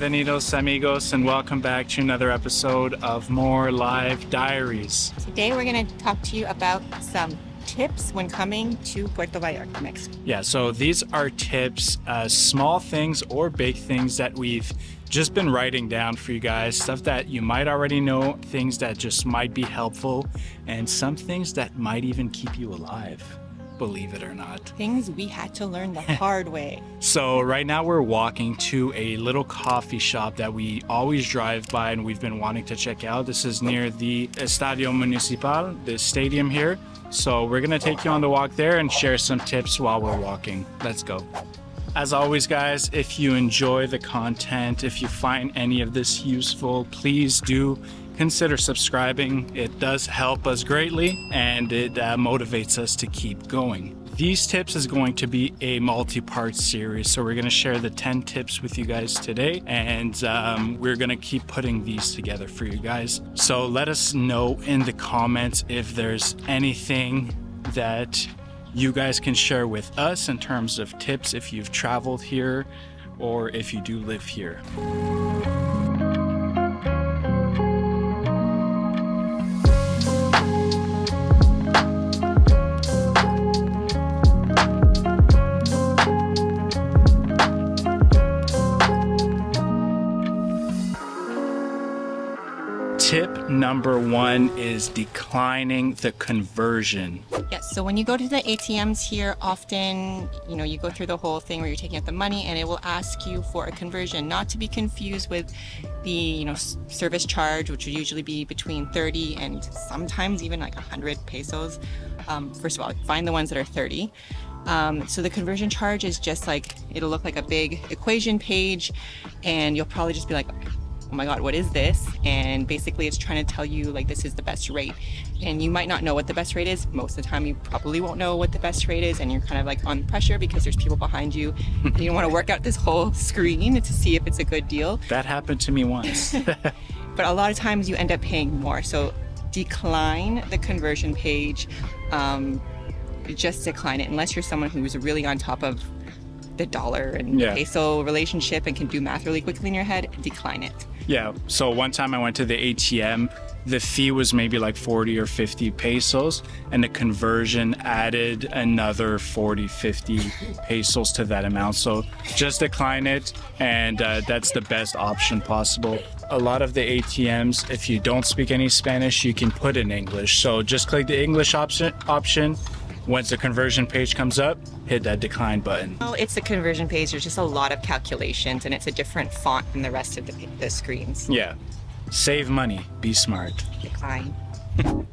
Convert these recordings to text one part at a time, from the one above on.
Bienvenidos, amigos, and welcome back to another episode of More Live Diaries. Today we're going to talk to you about some tips when coming to Puerto Vallarta, Mexico. Yeah, so these are tips, small things or big things that we've just been writing down for you guys, stuff that you might already know, things that just might be helpful, and some things that might even keep you alive, believe it or not. Things we had to learn the hard way. So right now we're walking to a little coffee shop that we always drive by and we've been wanting to check out. This is near the Estadio Municipal, the stadium here. So we're gonna take you on the walk there and share some tips while we're walking. Let's go. As always, guys, if you enjoy the content, if you find any of this useful, please do consider subscribing. It does help us greatly and it motivates us to keep going. These tips is going to be a multi-part series, so we're going to share the 10 tips with you guys today, and we're going to keep putting these together for you guys. So let us know in the comments if there's anything that you guys can share with us in terms of tips if you've traveled here or if you do live here. Tip number 1 is declining the conversion. Yes, so when you go to the ATMs here, often, you go through the whole thing where you're taking out the money and it will ask you for a conversion, not to be confused with the, service charge, which would usually be between 30 and sometimes even like 100 pesos. First of all, find the ones that are 30. So the conversion charge is just like, it'll look like a big equation page and you'll probably just be like, oh my God, what is this? And basically it's trying to tell you like this is the best rate. And you might not know what the best rate is. Most of the time you probably won't know what the best rate is and you're kind of like on pressure because there's people behind you. And you don't want to work out this whole screen to see if it's a good deal. That happened to me once. But a lot of times you end up paying more. So decline the conversion page. Just decline it unless you're someone who's really on top of the dollar and peso relationship and can do math really quickly in your head. Decline it. Yeah, so one time I went to the ATM, the fee was maybe like 40 or 50 pesos, and the conversion added another 40, 50 pesos to that amount. So just decline it, and that's the best option possible. A lot of the ATMs, if you don't speak any Spanish, you can put in English. So just click the English option. Once the conversion page comes up, hit that decline button. Well, it's the conversion page. There's just a lot of calculations and it's a different font than the rest of the screens. Yeah. Save money. Be smart. Decline.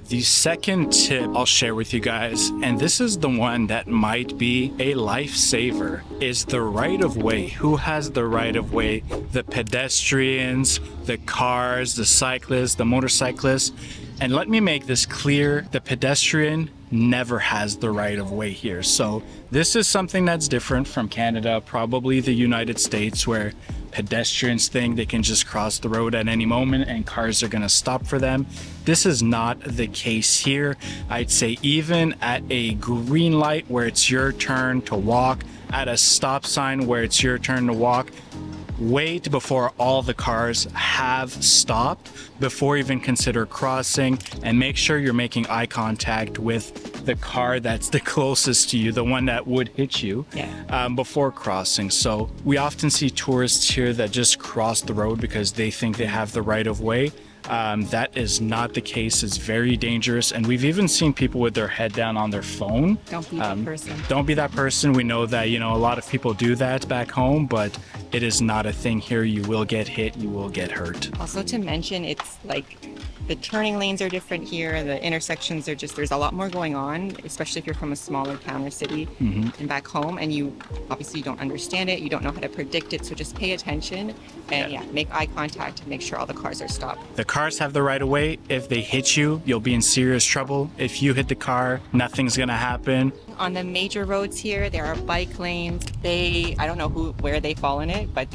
The second tip I'll share with you guys, and this is the one that might be a lifesaver, is the right of way. Who has the right of way? The pedestrians, the cars, the cyclists, the motorcyclists. And let me make this clear, the pedestrian never has the right of way here. So this is something that's different from Canada, probably the United States, where pedestrians think they can just cross the road at any moment and cars are gonna stop for them. This is not the case here. I'd say even at a green light where it's your turn to walk, at a stop sign where it's your turn to walk, wait before all the cars have stopped before even consider crossing, and make sure you're making eye contact with the car that's the closest to you, the one that would hit you, before crossing. So we often see tourists here that just cross the road because they think they have the right of way. That is not the case. It's very dangerous, and we've even seen people with their head down on their phone. Don't be that person. Don't be that person. We know that, a lot of people do that back home, but it is not a thing here. You will get hit, you will get hurt. Also to mention, it's like the turning lanes are different here. The intersections are there's a lot more going on, especially if you're from a smaller town or city and back home, and you obviously don't understand it. You don't know how to predict it. So just pay attention and make eye contact and make sure all the cars are stopped. The cars have the right of way. If they hit you, you'll be in serious trouble. If you hit the car, nothing's gonna happen. On the major roads here, there are bike lanes. I don't know where they fall in it, but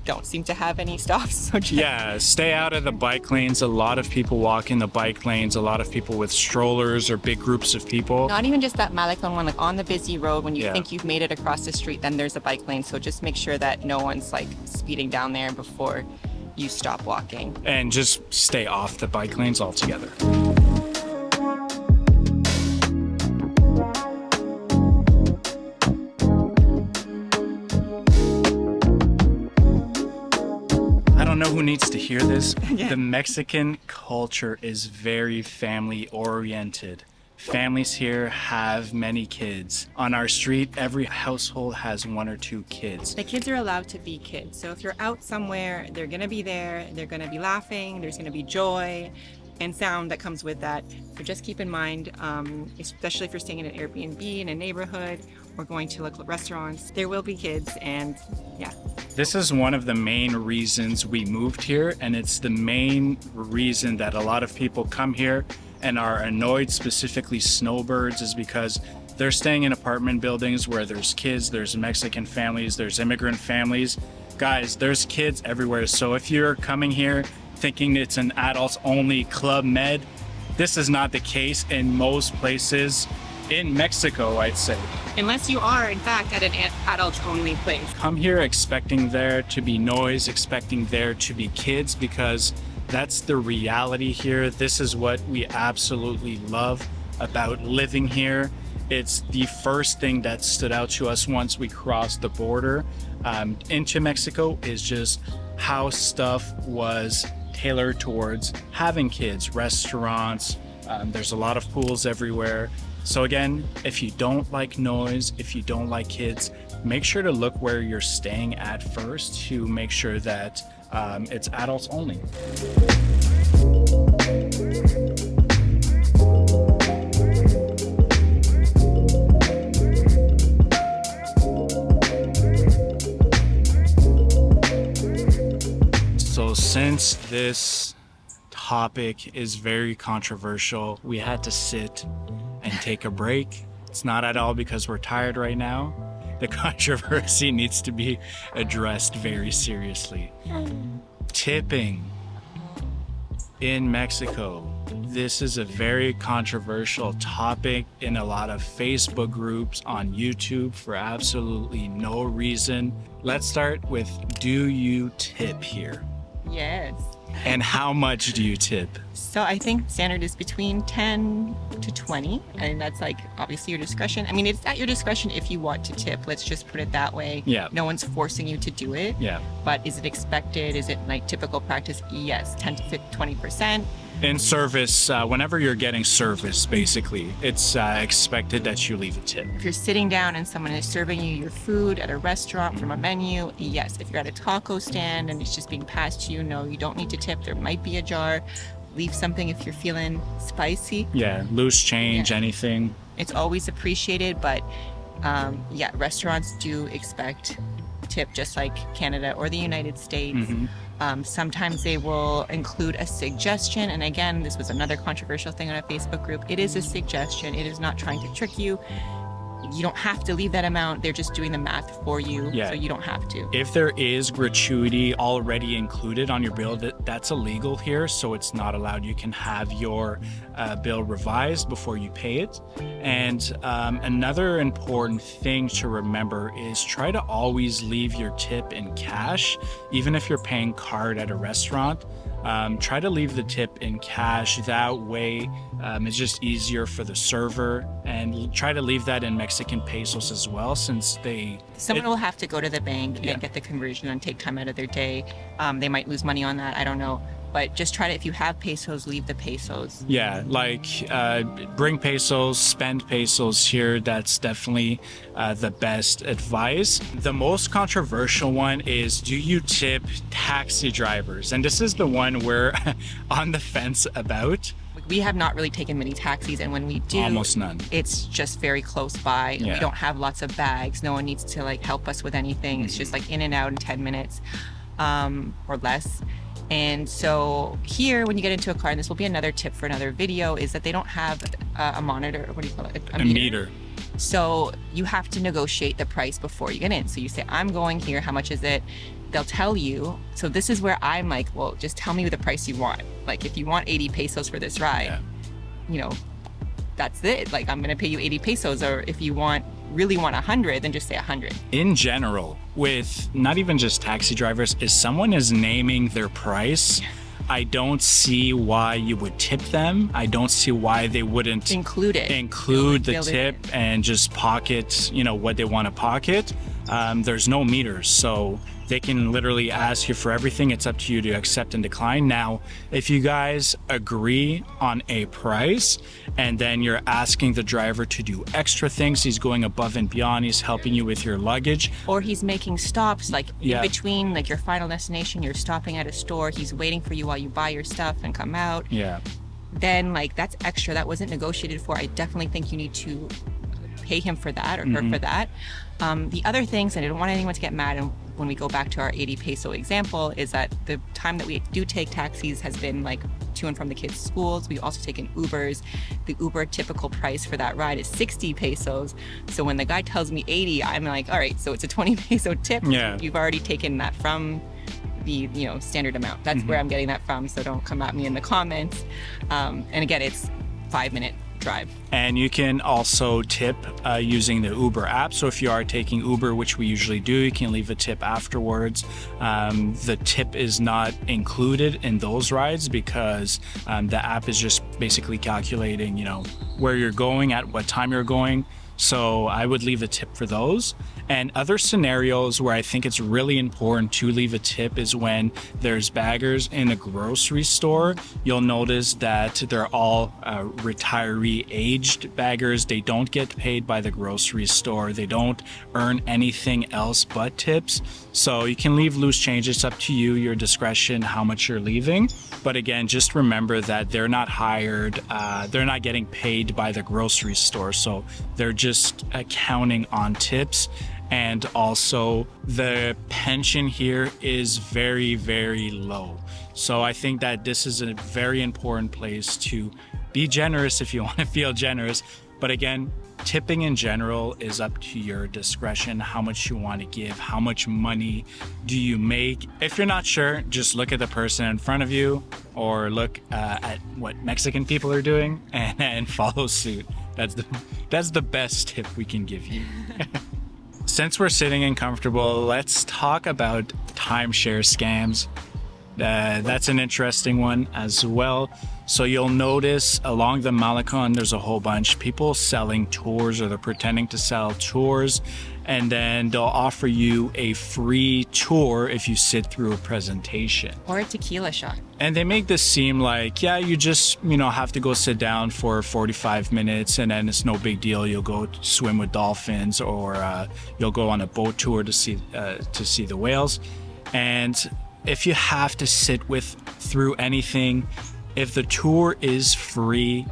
don't seem to have any stops. So Yeah, stay out of the bike lanes. A lot of people walk in the bike lanes, a lot of people with strollers or big groups of people. not even just that Malecon one, like on the busy road, when you Yeah. think you've made it across the street, then there's a bike lane. So just make sure that no one's like speeding down there before you stop walking. And just stay off the bike lanes altogether. I don't know who needs to hear this. Yeah. The Mexican culture is very family oriented. Families here have many kids. On our street, every household has 1 or 2 kids. The kids are allowed to be kids. So if you're out somewhere, they're going to be there. They're going to be laughing. There's going to be joy and sound that comes with that. So just keep in mind, especially if you're staying in an Airbnb in a neighborhood or going to local restaurants, there will be kids. And yeah. This is one of the main reasons we moved here, and it's the main reason that a lot of people come here and are annoyed, specifically snowbirds, is because they're staying in apartment buildings where there's kids, there's Mexican families, there's immigrant families. Guys, there's kids everywhere. So if you're coming here thinking it's an adults only Club Med, this is not the case in most places in Mexico, I'd say. Unless you are, in fact, at an adult-only place. Come here expecting there to be noise, expecting there to be kids, because that's the reality here. This is what we absolutely love about living here. It's the first thing that stood out to us once we crossed the border into Mexico, is just how stuff was tailored towards having kids, restaurants. There's a lot of pools everywhere. So again, if you don't like noise, if you don't like kids, make sure to look where you're staying at first to make sure that it's adults only. So since this topic is very controversial, we had to sit and take a break. It's not at all because we're tired right now. The controversy needs to be addressed very seriously. Tipping in Mexico. This is a very controversial topic in a lot of Facebook groups, on YouTube, for absolutely no reason. Let's start with, do you tip here? Yes. And how much do you tip? So I think standard is between 10 to 20, and that's like obviously your discretion. I mean, it's at your discretion if you want to tip. Let's just put it that way. Yeah. No one's forcing you to do it. Yeah. But is it expected? Is it like typical practice? Yes, 10 to 20%. In service, whenever you're getting service, basically, it's expected that you leave a tip. If you're sitting down and someone is serving you your food at a restaurant from a menu, yes. If you're at a taco stand and it's just being passed to you, no, you don't need to tip. There might be a jar. Leave something if you're feeling spicy. Yeah, loose change, Yeah. anything. It's always appreciated, but yeah, restaurants do expect tip, just like Canada or the United States. Mhm. Sometimes they will include a suggestion, and again, this was another controversial thing on a Facebook group. It is a suggestion. It is not trying to trick you. You don't have to leave that amount. They're just doing the math for you, Yeah. so you don't have to. If there is gratuity already included on your bill, that's illegal here, so it's not allowed. You can have your bill revised before you pay it. And another important thing to remember is try to always leave your tip in cash, even if you're paying card at a restaurant. Try to leave the tip in cash. That way, it's just easier for the server. And try to leave that in Mexican pesos as well, since Someone will have to go to the bank Yeah. and get the conversion and take time out of their day. They might lose money on that. I don't know. But just try to, if you have pesos, leave the pesos. Yeah, like bring pesos, spend pesos here. That's definitely the best advice. The most controversial one is, do you tip taxi drivers? And this is the one we're on the fence about. We have not really taken many taxis, and when we do, Almost none. it's just very close by. Yeah. We don't have lots of bags. No one needs to like help us with anything. It's just like in and out in 10 minutes or less. And so here, when you get into a car, and this will be another tip for another video, is that they don't have a monitor. What do you call it? A meter. So you have to negotiate the price before you get in. So you say, I'm going here, how much is it? They'll tell you. So this is where I'm like, well, just tell me the price you want. Like if you want 80 pesos for this ride, you know, that's it. Like I'm gonna pay you 80 pesos. Or if you really want 100, then just say 100. In general, with not even just taxi drivers, if someone is naming their price, I don't see why you would tip them. I don't see why they wouldn't include the tip and just pocket, you know, what they want to pocket. There's no meters, so they can literally ask you for everything. It's up to you to accept and decline. Now, if you guys agree on a price and then you're asking the driver to do extra things, he's going above and beyond, he's helping you with your luggage. Or he's making stops, like in between, like your final destination, you're stopping at a store, he's waiting for you while you buy your stuff and come out. Yeah. Then like that's extra, that wasn't negotiated for. I definitely think you need to pay him for that or her for that. The other things, and I don't want anyone to get mad, and when we go back to our 80 peso example, is that the time that we do take taxis has been like to and from the kids' schools. We've also taken Ubers. The Uber typical price for that ride is 60 pesos. So when the guy tells me 80, I'm like, all right, so it's a 20 peso tip. Yeah. You've already taken that from the standard amount. That's where I'm getting that from, so don't come at me in the comments. And again, it's 5-minute drive. And you can also tip using the Uber app. So if you are taking Uber, which we usually do, you can leave a tip afterwards. The tip is not included in those rides because the app is just basically calculating, where you're going, at what time you're going. So I would leave a tip for those. And other scenarios where I think it's really important to leave a tip is when there's baggers in a grocery store. You'll notice that they're all retiree aged baggers. They don't get paid by the grocery store. They don't earn anything else but tips. So you can leave loose change. It's up to you, your discretion, how much you're leaving. But again, just remember that they're not hired. They're not getting paid by the grocery store. So they're just counting on tips. And also the pension here is very, very low. So I think that this is a very important place to be generous if you want to feel generous. But again, tipping in general is up to your discretion, how much you want to give, how much money do you make. If you're not sure, just look at the person in front of you or look at what Mexican people are doing and follow suit. That's the best tip we can give you. Since we're sitting and comfortable, let's talk about timeshare scams. That's an interesting one as well. So you'll notice along the Malecon, there's a whole bunch people selling tours, or they're pretending to sell tours, and then they'll offer you a free tour if you sit through a presentation. Or a tequila shot. And they make this seem like, yeah, you just, have to go sit down for 45 minutes and then it's no big deal. You'll go swim with dolphins, or you'll go on a boat tour to see the whales. And if you have to sit through anything, if the tour is free,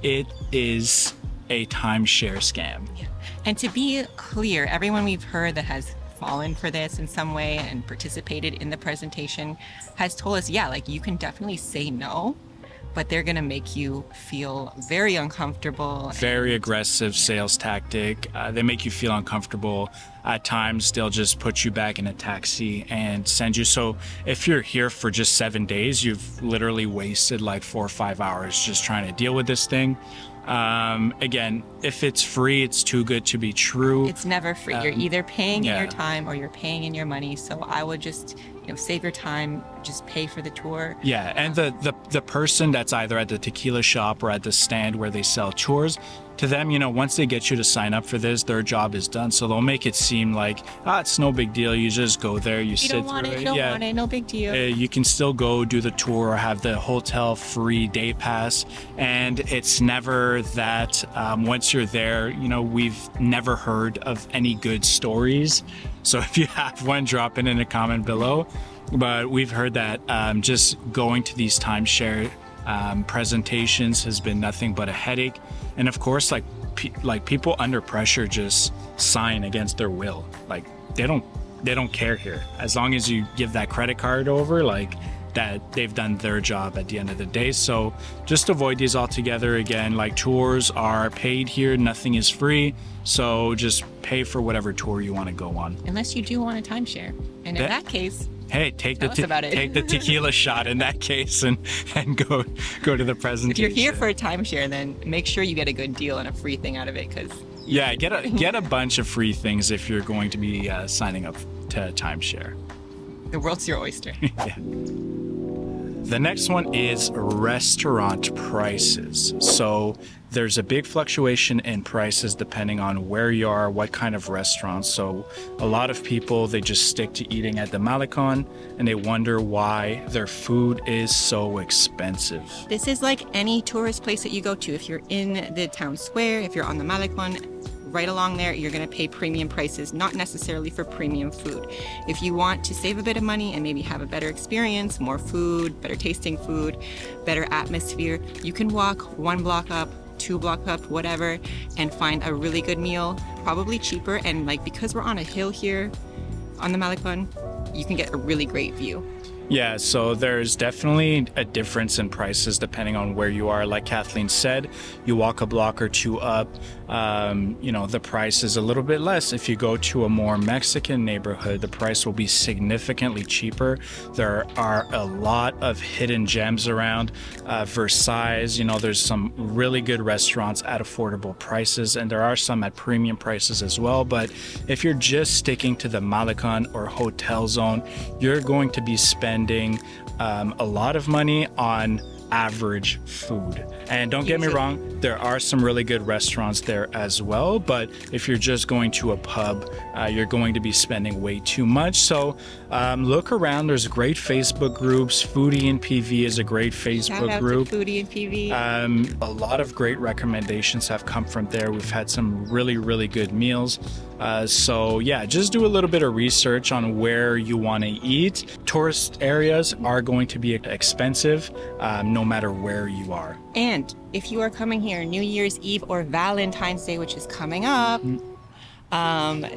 it is a timeshare scam. Yeah. And to be clear, everyone we've heard that has fallen for this in some way and participated in the presentation has told us, you can definitely say no, but they're going to make you feel very uncomfortable. Very aggressive sales tactic. They make you feel uncomfortable. At times, they'll just put you back in a taxi and send you. So if you're here for just 7 days, you've literally wasted like 4 or 5 hours just trying to deal with this thing. Again, if it's free, it's too good to be true. It's never free. You're either paying in your time or you're paying in your money. So I would just, save your time, just pay for the tour. Yeah, and the person that's either at the tequila shop or at the stand where they sell tours, to them, once they get you to sign up for this, their job is done. So they'll make it seem like, it's no big deal. You just go there, you sit through it. You don't want it, no big deal. You can still go do the tour or have the hotel free day pass. And it's never that once you're there, we've never heard of any good stories. So if you have one, drop it in a comment below. But we've heard that just going to these timeshare presentations has been nothing but a headache. And of course, like people under pressure just sign against their will. Like they don't care here. As long as you give that credit card over, that they've done their job at the end of the day. So just avoid these altogether. Again, like tours are paid here, nothing is free. So just pay for whatever tour you want to go on. Unless you do want a timeshare. And in that case, hey, take tell us about it. Take the tequila shot in that case and go to the presentation. If you're here for a timeshare, then make sure you get a good deal and a free thing out of it, because yeah, get a bunch of free things if you're going to be signing up to a timeshare. The world's your oyster. Yeah. The next one is restaurant prices. So there's a big fluctuation in prices depending on where you are, what kind of restaurant. So a lot of people, they just stick to eating at the Malecon and they wonder why their food is so expensive. This is like any tourist place that you go to. If you're in the town square, if you're on the Malecon, right along there, you're going to pay premium prices, not necessarily for premium food. If you want to save a bit of money and maybe have a better experience, more food, better tasting food, better atmosphere, you can walk 1 block up, 2 block up, whatever, and find a really good meal, probably cheaper. And like, because we're on a hill here on the Malecon, you can get a really great view. Yeah, so there's definitely a difference in prices depending on where you are. Like Kathleen said, you walk a block or 2 up, the price is a little bit less. If you go to a more Mexican neighborhood, the price will be significantly cheaper. There are a lot of hidden gems around. Versailles, there's some really good restaurants at affordable prices, and there are some at premium prices as well. But if you're just sticking to the Malecon or hotel zone, you're going to be spending a lot of money on average food. And don't get me wrong, there are some really good restaurants there as well, but if you're just going to a pub, you're going to be spending way too much. So look around. There's great Facebook groups. Foodie and PV is a great Facebook group. Foodie and PV. A lot of great recommendations have come from there. We've had some really, really good meals. So yeah, just do a little bit of research on where you want to eat. Tourist areas are going to be expensive, no matter where you are. And if you are coming here New Year's Eve or Valentine's Day, which is coming up,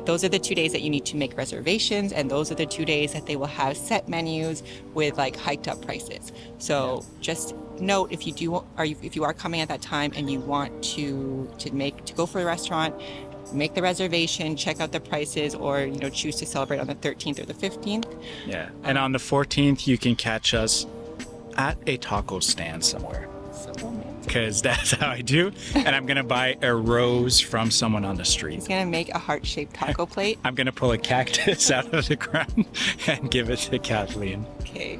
those are the 2 days that you need to make reservations, and those are the 2 days that they will have set menus with like hiked up prices. So just note, if you are coming at that time and you want to go for a restaurant, make the reservation, check out the prices, or choose to celebrate on the 13th or the 15th. Yeah, and on the 14th you can catch us at a taco stand somewhere, because that's how I do. And I'm gonna buy a rose from someone on the street. He's gonna make a heart-shaped taco plate. I'm gonna pull a cactus out of the ground and give it to Kathleen. Okay.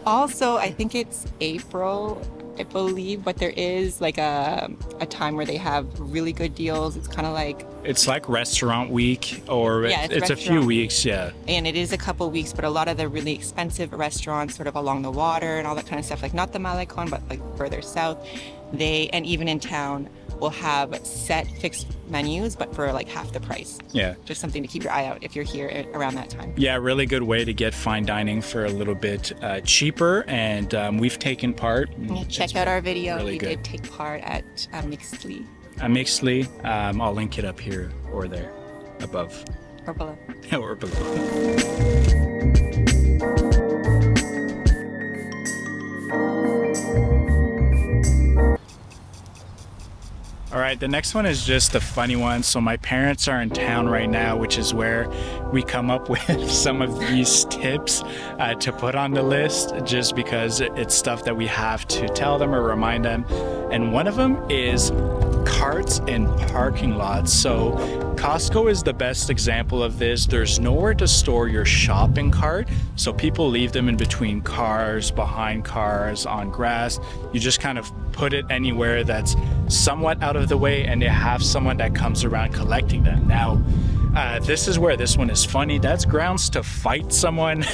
Also, I think it's April, I believe, but there is like a time where they have really good deals. It's kind of like, it's like restaurant week, or it's a few weeks, yeah. And it is a couple weeks, but a lot of the really expensive restaurants sort of along the water and all that kind of stuff, like not the Malecon, but like further south, and even in town, will have set fixed menus, but for like half the price. Yeah. Just something to keep your eye out if you're here around that time. Yeah, really good way to get fine dining for a little bit cheaper. And we've taken part. Yeah, check out our video. Really we good. did take part at Mixedly. Mixedly. I'll link it up here or there, above. Or below. Or below. All right, the next one is just a funny one. So my parents are in town right now, which is where we come up with some of these tips to put on the list, just because it's stuff that we have to tell them or remind them. And one of them is carts in parking lots. So Costco is the best example of this. There's nowhere to store your shopping cart, so people leave them in between cars, behind cars, on grass. You just kind of put it anywhere that's somewhat out of the way, and they have someone that comes around collecting them. Now, this is where this one is funny. That's grounds to fight someone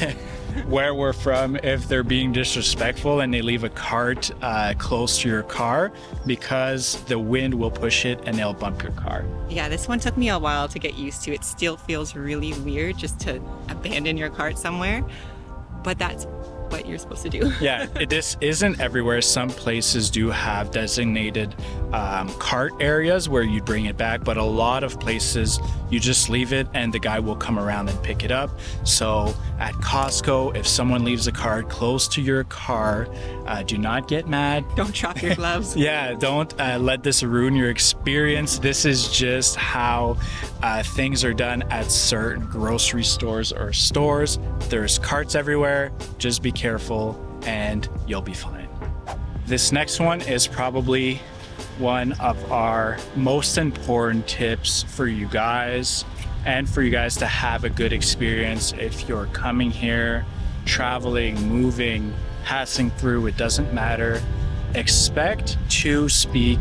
where we're from if they're being disrespectful and they leave a cart close to your car, because the wind will push it and they'll bump your car. Yeah, this one took me a while to get used to. It still feels really weird just to abandon your cart somewhere, but that's what you're supposed to do. Yeah, this isn't everywhere. Some places do have designated cart areas where you bring it back, but a lot of places you just leave it and the guy will come around and pick it up. So at Costco, if someone leaves a cart close to your car, do not get mad. Don't drop your gloves. Yeah, don't let this ruin your experience. This is just how things are done at certain grocery stores or stores. There's carts everywhere. Just be careful and you'll be fine. This next one is probably one of our most important tips for you guys and for you guys to have a good experience if you're coming here, traveling, moving, passing through, it doesn't matter. Expect to speak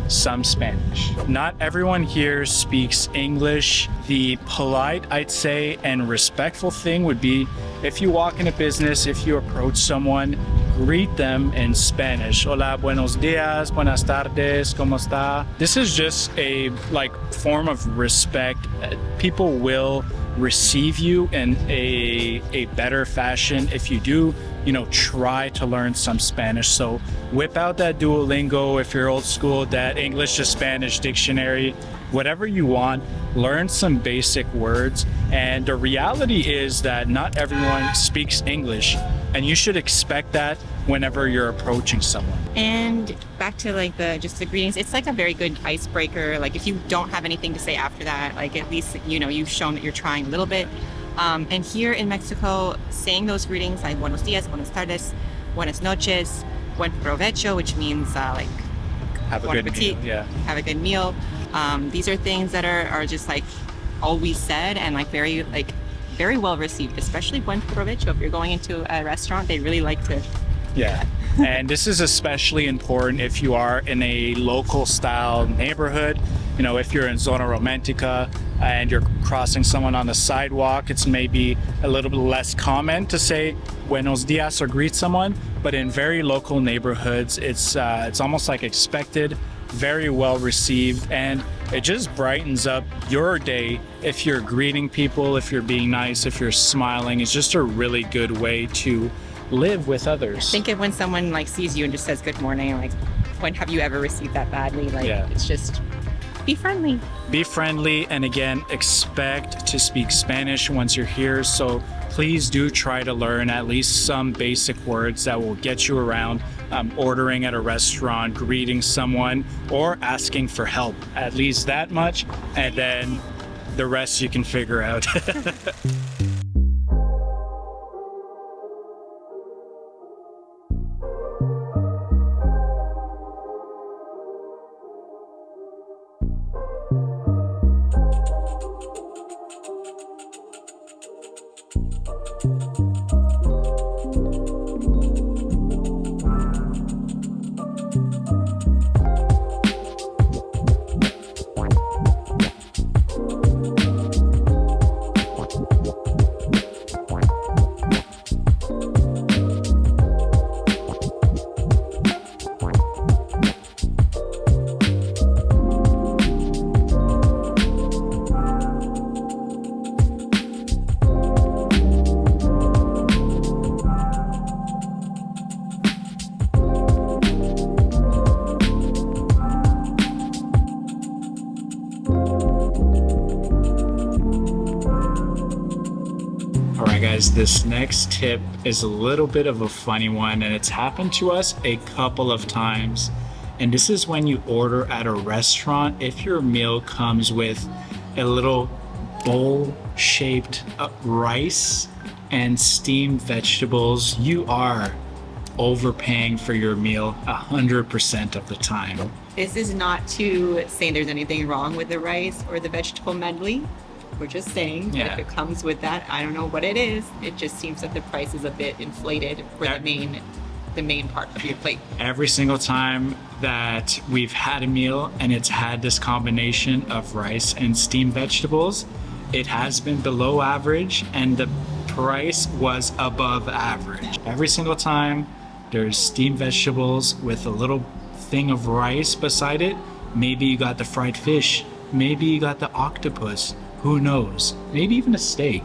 some Spanish. Not everyone here speaks English. The polite, I'd say, and respectful thing would be if you walk in a business, if you approach someone, greet them in Spanish. Hola, buenos dias, buenas tardes, ¿cómo está? This is just a form of respect. People will receive you in a better fashion if you do, try to learn some Spanish. So whip out that Duolingo if you're old school, that English to Spanish dictionary, whatever you want, learn some basic words. And the reality is that not everyone speaks English, and you should expect that whenever you're approaching someone. And back to the greetings, it's like a very good icebreaker. Like if you don't have anything to say after that, at least you've shown that you're trying a little bit. And here in Mexico, saying those greetings like buenos dias, buenas tardes, buenas noches, buen provecho, which means Have a bon good appetit, meal. Yeah. have a good meal. These are things that are just always said and very well received, especially buen provecho. If you're going into a restaurant, they really like to. Yeah. And this is especially important if you are in a local style neighborhood. If you're in Zona Romantica and you're crossing someone on the sidewalk, it's maybe a little bit less common to say buenos dias or greet someone. But in very local neighborhoods, it's almost like expected, very well received, and it just brightens up your day if you're greeting people, if you're being nice, if you're smiling. It's just a really good way to live with others. Think of when someone sees you and just says good morning. When have you ever received that badly? Yeah. It's just be friendly. Be friendly, and again, expect to speak Spanish once you're here. So please do try to learn at least some basic words that will get you around ordering at a restaurant, greeting someone, or asking for help. At least that much, and then the rest you can figure out. Guys, this next tip is a little bit of a funny one, and it's happened to us a couple of times. And this is when you order at a restaurant. If your meal comes with a little bowl-shaped rice and steamed vegetables, you are overpaying for your meal 100% of the time. This is not to say there's anything wrong with the rice or the vegetable medley. We're just saying that if it comes with that, I don't know what it is. It just seems that the price is a bit inflated for the main part of your plate. Every single time that we've had a meal and it's had this combination of rice and steamed vegetables, it has been below average and the price was above average. Every single time there's steamed vegetables with a little thing of rice beside it. Maybe you got the fried fish. Maybe you got the octopus. Who knows? Maybe even a steak.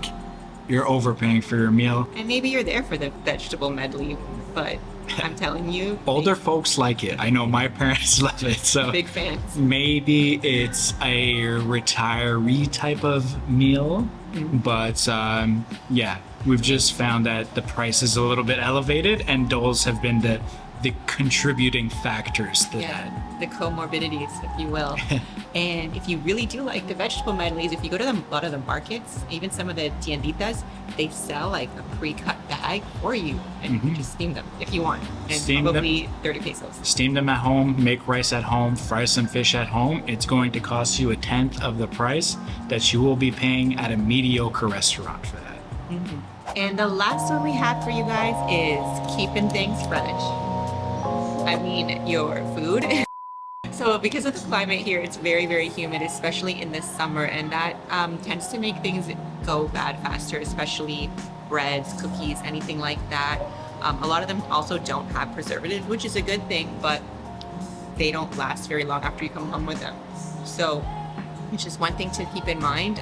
you're overpaying for your meal. And maybe you're there for the vegetable medley, but I'm telling you, Older folks like it. I know my parents love it. So big fans. maybe it's a retiree type of meal, but yeah, we've just found that the price is a little bit elevated, and Doles have been the contributing factors to that. The comorbidities, if you will. And if you really do like the vegetable medleys, if you go to a lot of the markets, even some of the tienditas, they sell like a pre-cut bag for you, and you can just steam them if you want. And Steam probably 30 pesos. Steam them at home, make rice at home, fry some fish at home. It's going to cost you 1/10 of the price that you will be paying at a mediocre restaurant for that. And the last one we have for you guys is keeping things fresh. I mean, your food. So because of the climate here, it's very, very humid, especially in the summer, and that tends to make things go bad faster, especially breads, cookies, anything like that. A lot of them also don't have preservatives, which is a good thing, but they don't last very long after you come home with them. So it's just one thing to keep in mind.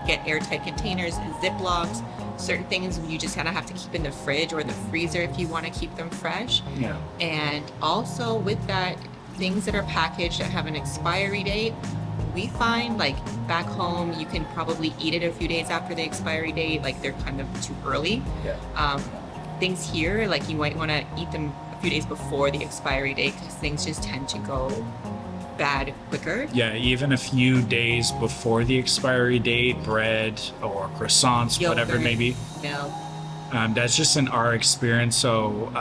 Get airtight containers and Ziplocs. Certain things you just kind of have to keep in the fridge or the freezer if you want to keep them fresh. Yeah. And also with that, things that are packaged that have an expiry date, we find like back home, you can probably eat it a few days after the expiry date, like they're kind of too early. Yeah. Things here, like you might want to eat them a few days before the expiry date because things just tend to go bad quicker. Yeah, even a few days before the expiry date, bread or croissants, whatever it may be. Milk. That's just in our experience, so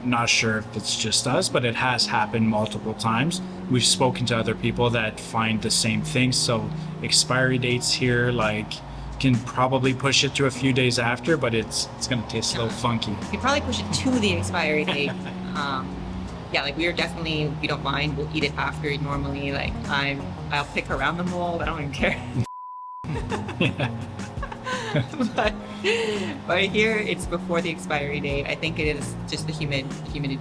not sure if it's just us, but it has happened multiple times. We've spoken to other people that find the same thing, so expiry dates here, like, can probably push it to a few days after, but it's gonna taste a little funky. You probably push it to the expiry date. Yeah, like we don't mind. We'll eat it after normally. Like I'll pick around the mold. I don't even care. but here it's before the expiry date. I think it is just the humidity.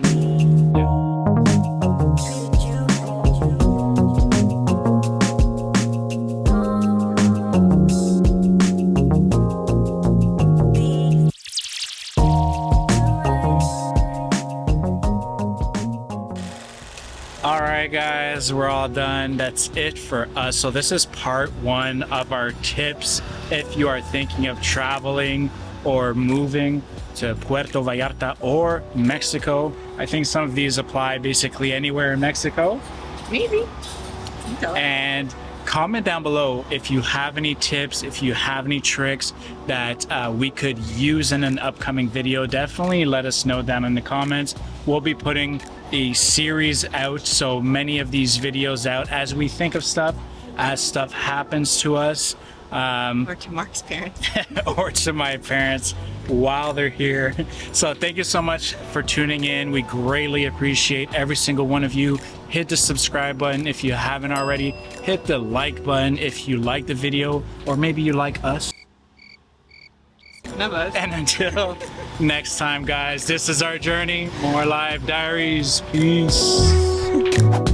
Alright guys, we're all done. That's it for us. So this is part 1 of our tips if you are thinking of traveling or moving to Puerto Vallarta or Mexico. I think some of these apply basically anywhere in Mexico. Maybe. And comment down below if you have any tips, if you have any tricks that we could use in an upcoming video. Definitely let us know down in the comments. We'll be putting a series out, so many of these videos out as we think of stuff, as stuff happens to us. Or to Mark's parents. Or to my parents while they're here. So thank you so much for tuning in. We greatly appreciate every single one of you. Hit the subscribe button if you haven't already. Hit the like button if you like the video, or maybe you like us. None of us. And until next time, guys, this is our journey. More Live Diaries. Peace.